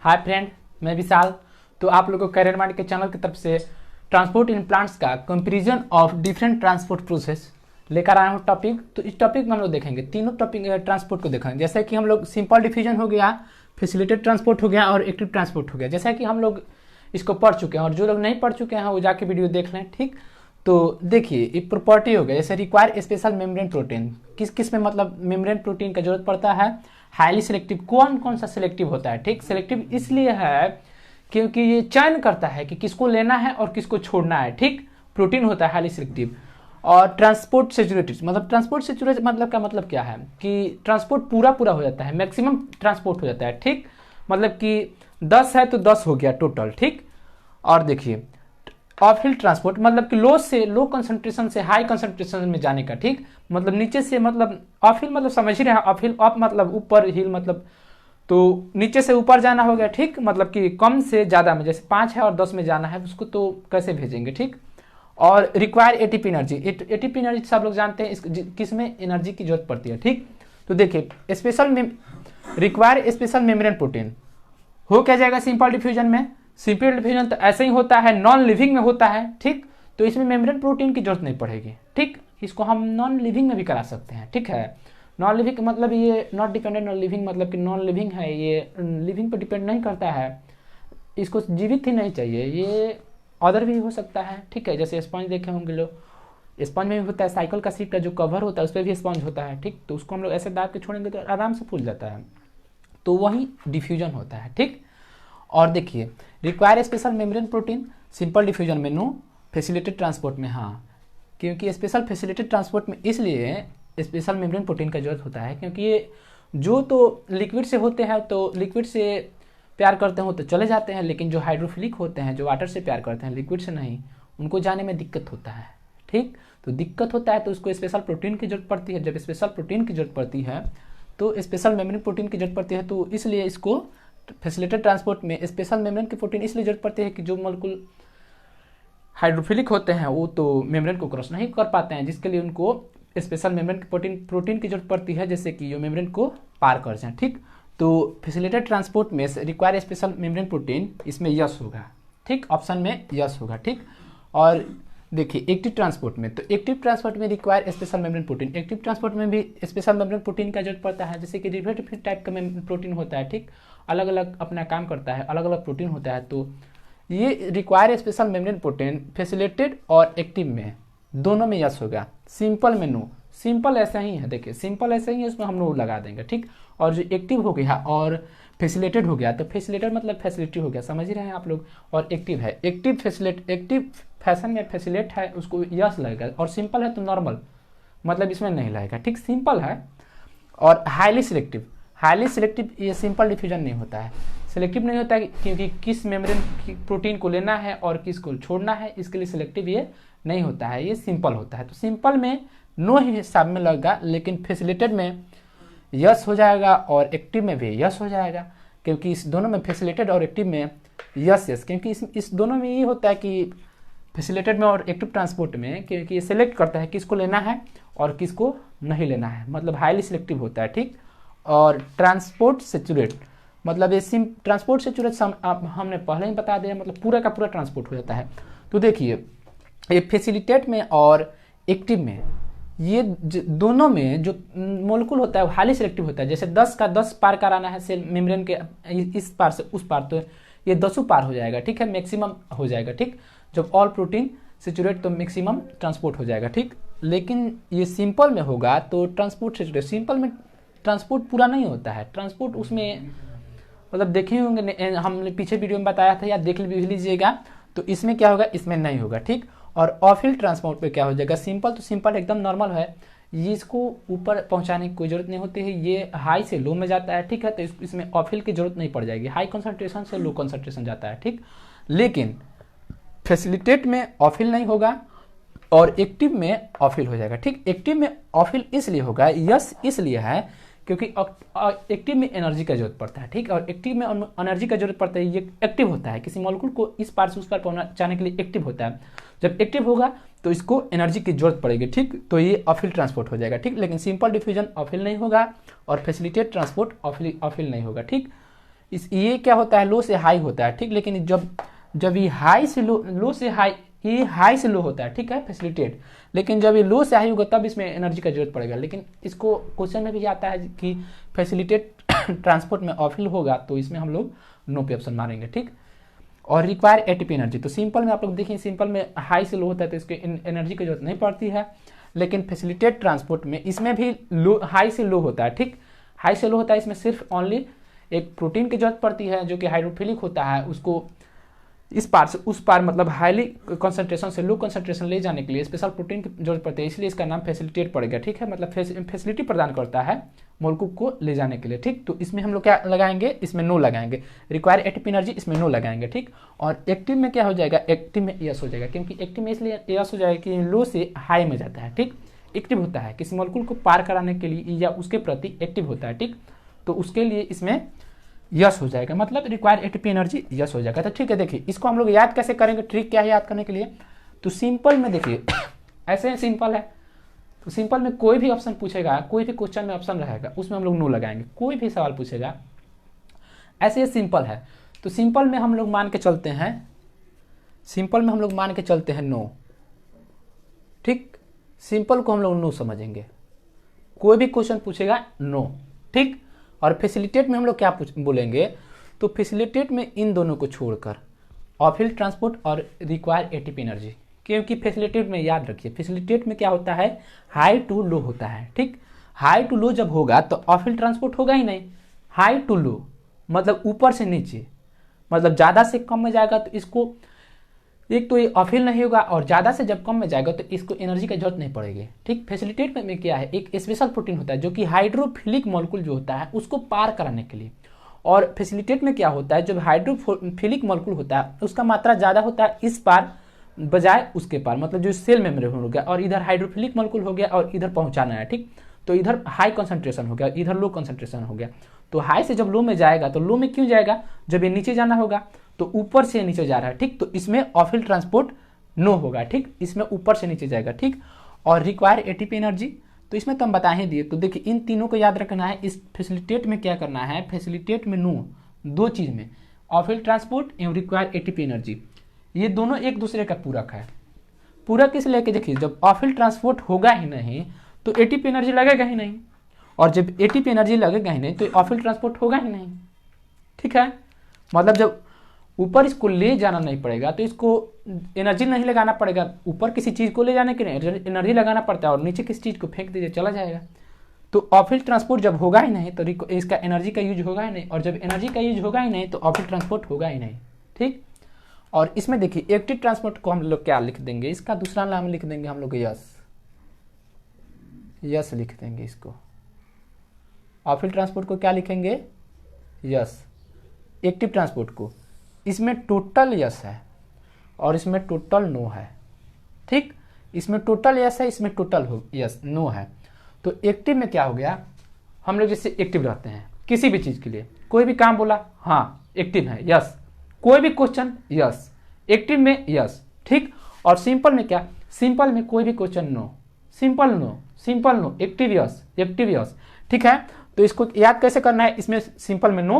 Hi friend, मैं विशाल। तो आप लोगों को करियर माइंड के चैनल की तरफ से ट्रांसपोर्ट इन प्लांट्स का comparison of different transport process लेकर आया हूँ टॉपिक। तो इस टॉपिक में हम लोग देखेंगे तीनों टॉपिक ट्रांसपोर्ट को देखेंगे। जैसे कि हम लोग सिंपल डिफ्यूजन हो गया, फैसिलिटेटेड ट्रांसपोर्ट हो गया और एक्टिव ट्रांसपोर्ट हो गया। जैसा कि हम लोग इसको पढ़ चुके हैं और जो लोग नहीं पढ़ चुके हैं वो जाके वीडियो देख लें। ठीक, तो देखिए एक प्रॉपर्टी हो गया, जैसे रिक्वायर स्पेशल मेम्ब्रेन प्रोटीन। किस किस में मतलब मेम्ब्रेन प्रोटीन का जरूरत पड़ता है? Highly selective. कौन कौन सा सिलेक्टिव होता है? ठीक, सिलेक्टिव इसलिए है क्योंकि ये चयन करता है कि किसको लेना है और किसको छोड़ना है। ठीक, प्रोटीन होता है हाईली सिलेक्टिव। और ट्रांसपोर्ट सेचुरेटेड, मतलब ट्रांसपोर्ट सेचुरेटेड मतलब का मतलब क्या है कि ट्रांसपोर्ट पूरा हो जाता है, मैक्सिमम ट्रांसपोर्ट हो जाता है। ठीक, मतलब कि 10 है तो 10 हो गया टोटल। ठीक, और देखिए ऑफ हिल ट्रांसपोर्ट मतलब कि लो कंसंट्रेशन से हाई कंसंट्रेशन में जाने का। ठीक, मतलब नीचे से, मतलब ऑफ हिल मतलब समझ ही रहे हैं, ऑफ हिल ऑफ मतलब ऊपर, हिल मतलब तो नीचे से ऊपर जाना हो गया। ठीक, मतलब कि कम से ज़्यादा में, जैसे 5 है और 10 में जाना है उसको तो कैसे भेजेंगे। ठीक, और require ATP energy. ATP energy सब लोग जानते हैं किस में एनर्जी की जरूरत पड़ती है। ठीक, तो देखिए special require special membrane protein हो क्या जाएगा सिंपल डिफ्यूजन में। सिंपल डिफ्यूजन तो ऐसे ही होता है, नॉन लिविंग में होता है। ठीक, तो इसमें मेम्ब्रेन प्रोटीन की जरूरत नहीं पड़ेगी। ठीक, इसको हम नॉन लिविंग में भी करा सकते हैं। ठीक है, नॉन लिविंग मतलब ये नॉट डिपेंडेंट ऑन लिविंग, मतलब कि नॉन लिविंग है, ये लिविंग पर डिपेंड नहीं करता है, इसको जीवित ही नहीं चाहिए, ये अदर भी हो सकता है। ठीक है, जैसे स्पंज देखे होंगे लोग, स्पंज में भी होता है, साइकिल का सीट का जो कवर होता है उस पर भी स्पंज होता है। ठीक, तो उसको हम लोग ऐसे दाब के छोड़ेंगे तो आराम से फूल जाता है, तो वही डिफ्यूजन होता है। ठीक, और देखिए require special membrane protein simple diffusion में नो, फैसिलिटेटेड ट्रांसपोर्ट में हाँ, क्योंकि स्पेशल फैसिलिटेटेड ट्रांसपोर्ट में इसलिए स्पेशल मेम्ब्रेन प्रोटीन का जरूरत होता है क्योंकि ये जो तो लिक्विड से होते हैं तो लिक्विड से प्यार करते हो तो चले जाते हैं, लेकिन जो हाइड्रोफिलिक होते हैं, जो वाटर से प्यार करते हैं, लिक्विड से नहीं, उनको जाने में दिक्कत होता है। ठीक, तो दिक्कत होता है तो उसको स्पेशल प्रोटीन की जरूरत पड़ती है। जब स्पेशल प्रोटीन की जरूरत पड़ती है तो स्पेशल मेम्ब्रेन प्रोटीन की जरूरत पड़ती है, तो इसलिए इसको फैसिलिटेटेड ट्रांसपोर्ट में स्पेशल मेम्ब्रेन की प्रोटीन इसलिए जरूरत पड़ती है कि जो मॉलिक्यूल हाइड्रोफिलिक होते हैं वो तो मेम्ब्रेन को क्रॉस नहीं कर पाते हैं, जिसके लिए उनको स्पेशल मेम्ब्रेन की प्रोटीन की जरूरत पड़ती है, जैसे कि जो मेम्ब्रेन को पार कर जाए। ठीक, तो फैसिलिटेटेड ट्रांसपोर्ट में रिक्वायर स्पेशल मेम्ब्रेन प्रोटीन, इसमें यस होगा। ठीक, ऑप्शन में यस होगा। ठीक, और देखिए एक्टिव ट्रांसपोर्ट में, तो एक्टिव ट्रांसपोर्ट में require special membrane protein, active transport में भी स्पेशल मेम्ब्रेन प्रोटीन का जरूरत पड़ता है, जैसे कि डिफरेंट टाइप का प्रोटीन होता है। ठीक, अलग अलग अपना काम करता है, अलग अलग प्रोटीन होता है, तो ये require special membrane protein facilitated और एक्टिव में दोनों में यस होगा, सिंपल में नो। सिंपल ऐसा ही है, देखिए सिंपल ऐसा ही है, उसमें हम नो लगा देंगे। ठीक, और जो एक्टिव हो गया और फैसिलिटेटेड हो गया, तो फैसिलिटेटेड मतलब फैसिलिटी हो गया, समझ ही रहे हैं आप लोग, और एक्टिव है, एक्टिव फैशन में फैसिलेट है उसको यस लगेगा, और सिंपल है तो नॉर्मल, मतलब इसमें नहीं लगेगा। ठीक, सिंपल है। और हाईली सिलेक्टिव ये सिंपल डिफ्यूजन नहीं होता है, सिलेक्टिव नहीं होता है क्योंकि किस मेम्ब्रेन प्रोटीन को लेना है और किसको छोड़ना है, इसके लिए सिलेक्टिव ये नहीं होता है, ये सिंपल होता है। तो सिंपल में नो ही हिसाब में लगेगा, लेकिन फैसिलिटेटेड में यस हो जाएगा और एक्टिव में भी यस हो जाएगा, क्योंकि इस दोनों में फैसिलिटेटेड और एक्टिव में यस, क्योंकि इस दोनों में ये होता है कि फैसिलिटेटेड में और एक्टिव ट्रांसपोर्ट में, क्योंकि ये सिलेक्ट करता है किसको लेना है और किसको नहीं लेना है, मतलब हाईली सिलेक्टिव होता है। ठीक, और ट्रांसपोर्ट सेचुरेट मतलब ये ट्रांसपोर्ट सेचुरेट हमने पहले ही बता दिया, मतलब पूरा का पूरा ट्रांसपोर्ट हो जाता है। तो देखिए ये फैसिलिटेट में और एक्टिव में, ये दोनों में जो मोलिक्यूल होता है वो हाईली सिलेक्टिव होता है। जैसे 10 का 10 पार कराना है सेल मेम्ब्रेन के इस पार से उस पार, तो ये 10 पार हो जाएगा। ठीक है, मैक्सिमम हो जाएगा। ठीक, जब ऑल प्रोटीन सेचुरेट तो मैक्सिमम ट्रांसपोर्ट हो जाएगा। ठीक, लेकिन ये सिंपल में होगा तो ट्रांसपोर्ट सेचुरेट, सिंपल में ट्रांसपोर्ट पूरा नहीं होता है, ट्रांसपोर्ट उसमें मतलब देखे होंगे, हमने पीछे वीडियो में बताया था या देख लीजिएगा, तो इसमें क्या होगा, इसमें नहीं होगा। ठीक, और ऑफ हिल ट्रांसपोर्ट पे क्या हो जाएगा, सिंपल तो सिंपल एकदम नॉर्मल है, ये इसको ऊपर पहुंचाने की कोई जरूरत नहीं होती है, ये हाई से लो में जाता है। ठीक है, तो इसमें ऑफ हिल की जरूरत नहीं पड़ जाएगी, हाई कंसंट्रेशन से लो कंसंट्रेशन जाता है। ठीक, लेकिन फैसिलिटेट में ऑफ हिल नहीं होगा और एक्टिव में ऑफ हिल हो जाएगा। ठीक, एक्टिव में ऑफ हिल इसलिए होगा, यस इसलिए है क्योंकि एक्टिव में एनर्जी का जरूरत पड़ता है। ठीक, और एक्टिव में एनर्जी का जरूरत पड़ता है, ये एक्टिव होता है, किसी मॉलिक्यूल को इस पार से उस पार पहुंचाने के लिए एक्टिव होता है। जब एक्टिव होगा तो इसको एनर्जी की जरूरत पड़ेगी। ठीक, तो ये ऑफ हिल ट्रांसपोर्ट हो जाएगा। ठीक, लेकिन सिंपल डिफ्यूजन ऑफ हिल नहीं होगा और फैसिलिटेटेड ट्रांसपोर्ट ऑफ हिल नहीं होगा। ठीक, इस ये क्या होता है, लो से हाई होता है, ठीक। लेकिन जब जब ये हाई से लो से हाई, ये हाई से लो होता है, ठीक है, फैसिलिटेट। लेकिन जब ये लो से हाई होगा तब इसमें एनर्जी का जरूरत पड़ेगा। लेकिन इसको क्वेश्चन में भी आता है कि फैसिलिटेट ट्रांसपोर्ट में ऑफिल होगा, तो इसमें हम लोग नो पे ऑप्शन मारेंगे, ठीक। और रिक्वायर एटीपी एनर्जी, तो सिंपल में आप लोग देखिए, सिंपल में हाई से लो होता है तो इसके एनर्जी की जरूरत नहीं पड़ती है। लेकिन फैसिलिटेट ट्रांसपोर्ट में इसमें भी लो, हाई से लो होता है, ठीक। हाई से लो होता है, इसमें सिर्फ ओनली एक प्रोटीन की जरूरत पड़ती है जो कि हाइड्रोफिलिक होता है, उसको इस पार से उस पार मतलब हाईली कंसंट्रेशन से लो कंसंट्रेशन ले जाने के लिए स्पेशल प्रोटीन की जरूरत पड़ती है, इसलिए इसका नाम फैसिलिटेट पड़ेगा, ठीक है। मतलब फैसिलिटी प्रदान करता है मोलेक्युल को ले जाने के लिए, ठीक। तो इसमें हम लोग क्या लगाएंगे, इसमें नो लगाएंगे। रिक्वायर एटीपी एनर्जी, इसमें नो लगाएंगे, ठीक। और एक्टिव में क्या हो जाएगा, एक्टिव में यस हो जाएगा, क्योंकि एक्टिव में इसलिए यस हो जाएगा कि लो से हाई में जाता है, ठीक। एक्टिव होता है, किसी मोलेक्युल को पार कराने के लिए या उसके प्रति एक्टिव होता है, ठीक। तो उसके लिए इसमें यस हो जाएगा, मतलब रिक्वायर एटीपी एनर्जी यस हो जाएगा। तो ठीक है, देखिए इसको हम लोग याद कैसे करेंगे, ट्रिक क्या है याद करने के लिए। तो सिंपल में देखिए ऐसे सिंपल है, तो सिंपल में कोई भी ऑप्शन पूछेगा, कोई भी क्वेश्चन में ऑप्शन रहेगा, उसमें हम लोग नो लगाएंगे। कोई भी सवाल पूछेगा ऐसे सिंपल है, तो सिंपल में हम लोग मान के चलते हैं, सिंपल में हम लोग मान के चलते हैं नो, ठीक। सिंपल को हम लोग नो समझेंगे, कोई भी क्वेश्चन पूछेगा नो, ठीक। और फैसिलिटेट में हम लोग क्या बोलेंगे, तो फैसिलिटेट में इन दोनों को छोड़कर ऑफिल ट्रांसपोर्ट और रिक्वायर एटीपी एनर्जी, क्योंकि फैसिलिटेट में याद रखिए, फैसिलिटेट में क्या होता है, हाई टू लो होता है, ठीक। हाई टू लो जब होगा तो ऑफिल ट्रांसपोर्ट होगा ही नहीं। हाई टू लो मतलब ऊपर से नीचे, मतलब ज़्यादा से कम में जाएगा तो इसको एक तो ये ऑफिल नहीं होगा, और ज़्यादा से जब कम में जाएगा तो इसको एनर्जी की जरूरत नहीं पड़ेगी, ठीक। फैसिलिटेट में क्या है, एक स्पेशल प्रोटीन होता है जो कि हाइड्रोफिलिक मॉलिक्यूल जो होता है उसको पार कराने के लिए। और फैसिलिटेट में क्या होता है, जब हाइड्रोफिलिक मॉलिक्यूल होता है उसका मात्रा ज़्यादा होता है इस पार बजाय उसके पार, मतलब जो सेल मेम्ब्रेन हो गया और इधर हाइड्रोफिलिक मॉलिक्यूल हो गया और इधर पहुंचाना है, ठीक। तो इधर हाई कंसंट्रेशन हो गया, इधर लो कंसंट्रेशन हो गया। तो हाई से जब लो में जाएगा तो लो में क्यों जाएगा, जब ये नीचे जाना होगा तो ऊपर से नीचे जा रहा है, ठीक। तो इसमें ऑफिल ट्रांसपोर्ट नो होगा, ठीक। इसमें ऊपर से नीचे जाएगा, ठीक। और रिक्वायर एटीपी एनर्जी, तो इसमें तो हम बता ही दिए। तो देखिए इन तीनों को याद रखना है। इस फैसिलिटेट में क्या करना है, फैसिलिटेट में नो, दो चीज में ऑफिल ट्रांसपोर्ट एवं रिक्वायर एटीपी एनर्जी, ये दोनों एक दूसरे का पूरक है। पूरक इसलिए कि देखिए जब ऑफिल ट्रांसपोर्ट होगा ही नहीं तो एटीपी एनर्जी लगेगा ही नहीं, और जब एटीपी एनर्जी लगेगा ही नहीं तो ऑफिल ट्रांसपोर्ट होगा ही नहीं, ठीक है। मतलब जब ऊपर इसको ले जाना नहीं पड़ेगा तो इसको एनर्जी नहीं लगाना पड़ेगा, ऊपर किसी चीज़ को ले जाने के लिए एनर्जी लगाना पड़ता है, और नीचे किसी चीज़ को फेंक दीजिए चला जाएगा। तो ऑफिल ट्रांसपोर्ट जब होगा ही नहीं तो इसका एनर्जी का यूज होगा ही नहीं, और जब एनर्जी का यूज होगा ही नहीं तो ऑफिल ट्रांसपोर्ट होगा ही नहीं, ठीक। और इसमें देखिए एक्टिव ट्रांसपोर्ट को हम लोग क्या लिख देंगे, इसका दूसरा नाम लिख देंगे हम लोग यस, यस लिख देंगे इसको। ऑफिल ट्रांसपोर्ट को क्या लिखेंगे, यस। एक्टिव ट्रांसपोर्ट को, इसमें टोटल यस है और इसमें टोटल नो है, ठीक। इसमें टोटल यस है, इसमें टोटल यस नो है। तो एक्टिव में क्या हो गया, हम लोग जैसे एक्टिव रहते हैं किसी भी चीज़ के लिए, कोई भी काम बोला हाँ एक्टिव है यस, कोई भी क्वेश्चन यस, एक्टिव में यस, ठीक। और सिंपल में क्या, सिंपल में कोई भी question no, simple no, simple no, active yes, active yes, ठीक है। तो इसको याद कैसे करना है, इसमें सिंपल में नो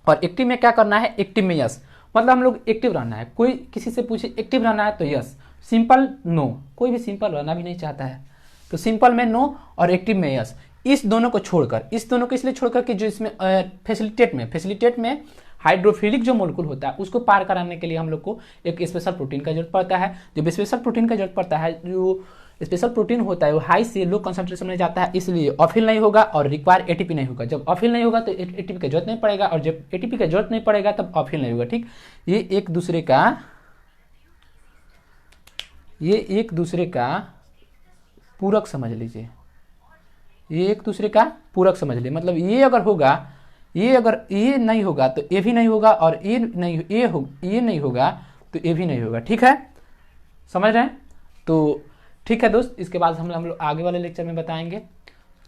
और एक्टिव में क्या करना है, एक्टिव में यस। मतलब हम लोग एक्टिव रहना है, कोई किसी से पूछे एक्टिव रहना है तो यस, सिंपल नो, कोई भी सिंपल रहना भी नहीं चाहता है तो सिंपल में नो और एक्टिव में यस। इस दोनों को छोड़कर, इस दोनों को इसलिए छोड़कर कि जो इसमें फैसिलिटेट में हाइड्रोफिलिक जो मोलेक्युल होता है उसको पार कराने के लिए हम लोग को एक स्पेशल प्रोटीन का जरूरत पड़ता है। जब स्पेशल प्रोटीन का जरूरत पड़ता है, जो स्पेशल प्रोटीन होता है वो हाई से लो कंसंट्रेशन में जाता है, इसलिए ऑफिल नहीं होगा और रिक्वायर एटीपी नहीं होगा। जब ऑफिल नहीं होगा तो एटीपी की जरूरत नहीं पड़ेगा, और जब एटीपी की जरूरत नहीं पड़ेगा तब ऑफिल नहीं होगा, ठीक। ये एक दूसरे का पूरक समझ लीजिए, ये एक दूसरे का पूरक समझ लीजिए। मतलब ये अगर होगा, ये अगर ये नहीं होगा तो ये भी नहीं होगा, और ये नहीं होगा तो ये भी नहीं होगा, ठीक है, समझ रहे हैं। तो ठीक है दोस्त, इसके बाद हम लोग आगे वाले लेक्चर में बताएंगे।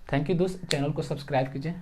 थैंक यू दोस्त, चैनल को सब्सक्राइब कीजिए।